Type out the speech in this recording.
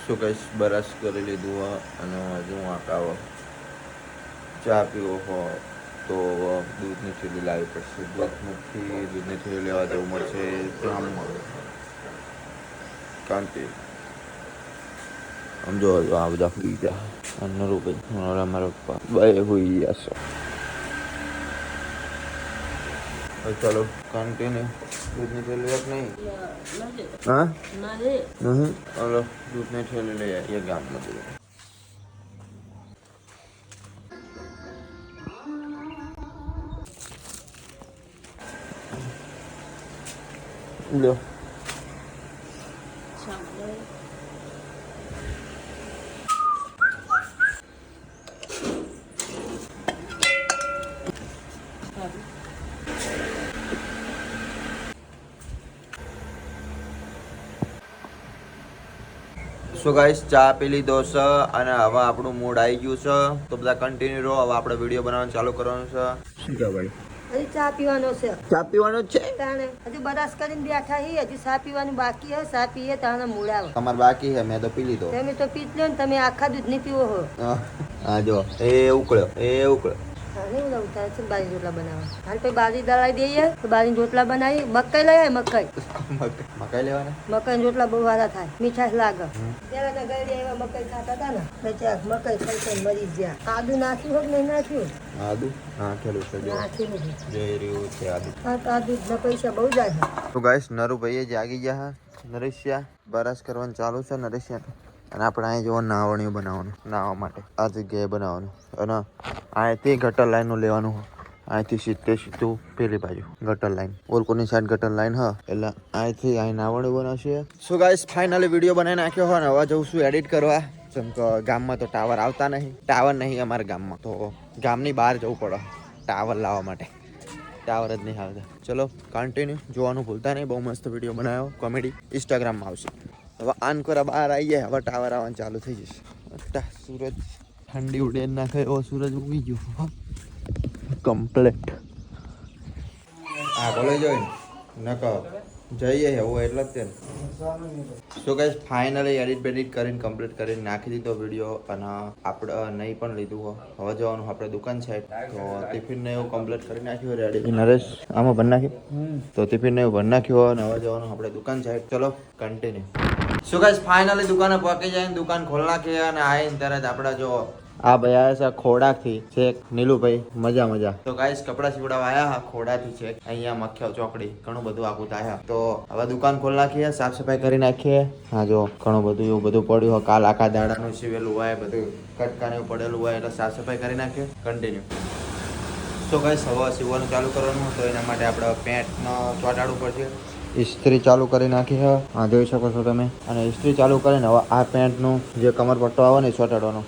શું કહીશ, બ્રશ કરી લીધું અને હજુ આકાવો ચા પીવો હોય તો દૂધની થેલી લાવવી પડશે. દૂધની થેલી લેવા જવું મળશે ગામમાં. કારણ કે સમજો આ બધા હોઈ ગયા અને રૂપિયા મારા પપ્પા બે હોઈ ગયા છે. ચાલો કન્ટિન્યુ. દૂધની થેલી એક નહીં, હા નહીં, ચાલો દૂધની થેલી લઈ આવીએ ગામમાં. લો સો ગાઈસ, ચા પી લીધો છે અને હવે આપણું મૂડ આવી ગયું છે તો બધા કન્ટિન્યુ રહો. હવે આપણે વિડીયો બનાવવાનું ચાલુ કરવાનું છે. શું કે ભાઈ? હજી ચા પીવાનો છે. ચા પીવાનો જ છે? તાણે હજી બરાસ કરીને બેઠા હી. હજી ચા પીવાનું બાકી હે. ચા પીએ તાણે મૂડ આવે. તમારે બાકી છે? મેં તો પી લીધો. તમે તો પી જ લો ને. તમે આખા દૂધ ની પીવો હો. હા જો એ ઉકળ્યો, એ ઉકળ્યો. બારી રોટલા બનાવવા હાલ પછી બારી દળાવી દઈએ તો બારી રોટલા બનાવી. મકાઈ લઈ આવે. મકાઈ લેવાના? મકાઈ રોટલા બહુ સારા થાય, મીઠાશ લાગે. પેલા ગળી એવા મકાઈ ખાતા હતા ને, મકાઈ ખાઈ મરી ગયા. આદુ નાખ્યું હોય નહીં નાખ્યું? આદુ નાખેલું છે, નાખેલું જઈ રહ્યું છે આદુ. હા તો આદુ ના પૈસા બહુ જાય. તો ગાઈસ, નરુભાઈએ જાગી ગયા. નરેશિયા બરસ કરવાનું ચાલુ છે. નરેશિયા અને આપણે અહીં જોવા નાવણીઓ બનાવવાનું, નાહવા માટે આ જગ્યાએ બનાવવાનું. અને અહીંથી ગટર લાઈનનું લેવાનું હોય. અહીંથી સીધું પેલી બાજુ ગટર લાઈન, ઓલકોની સાઈડ ગટર લાઈન હ એટલે અહીંથી અહીં નાવણી બનાવશે. શું ગાઈસ, ફાઇનલી વિડીયો બનાવી નાખ્યો હોય ને હવે જવું છું એડિટ કરવા. જેમ કે ગામમાં તો ટાવર આવતા નહીં, ટાવર નહીં અમારા ગામમાં, તો ગામની બહાર જવું પડે ટાવર લાવવા માટે. ટાવર જ નહીં આવતા. ચલો કન્ટિન્યુ જોવાનું ભૂલતા નહીં. બહુ મસ્ત વિડીયો બનાવ્યો, કોમેડી. ઇન્સ્ટાગ્રામમાં આવશે. હવે આનકોરા બહાર આવી જાય, હવે ટાવર આવવાનું ચાલુ થઈ જશે. સૂરજ ઠંડી ઉડે નાખે એવો સૂરજ ઉગી ગયો કમ્પ્લેટ. હા બોલે જોઈને ન કહો જઈએ એવું એટલે જ તે. સો ગાઈસ, ફાઇનલી એડિટ બેડિટ કરીને કમ્પ્લીટ કરીને નાખી દીધો વિડીયો. અને આપણે નહીં પણ લીધું હોય. હવે જવાનું આપણે દુકાન સાઈડ. તો ટિફિનને એવું કમ્પ્લીટ કરી નાખ્યું રેડી. નરેશ આમાં ભરી નાખ્યું તો ટિફિનને એવું ભરી નાખ્યું અને હવે જવાનું આપણે દુકાન સાઈડ. ચલો કન્ટિન્યુ. સો ગાઈસ, ફાઇનલી દુકાને પહોંચી જાય, દુકાન ખોલ નાખી અને આવીને તરત આપણે જો આ ભાઈ આવ્યા છે ખોડાથી છેક. નીલુભાઈ મજા. તો ગાઈસ, કપડા સીવડાવવા આવ્યા હા ખોડાથી છેક અહીંયા મખ્યા ચોકડી. ઘણું બધું આખું થાય. તો હવે દુકાન ખોલ નાખીએ, સાફ સફાઈ કરી નાખીએ. હા જો ઘણું બધું એવું બધું પડ્યું હોય, કાલ આખા દાડાનું સીવેલું હોય, બધું કટકાને એવું પડેલું હોય એટલે સાફ સફાઈ કરી નાખીએ. કન્ટિન્યુ. તો ગાઈસ, હવે સીવવાનું ચાલુ કરવાનું. તો એના માટે આપણે પેન્ટનો ચોંટાડવું પડશે. ઇસ્ત્રી ચાલુ કરી નાખી છે, હા જોઈ શકો છો તમે. અને ઇસ્ત્રી ચાલુ કરીને હવે આ પેન્ટનું જે કમર પટ્ટો આવે ને ચોંટાડવાનો.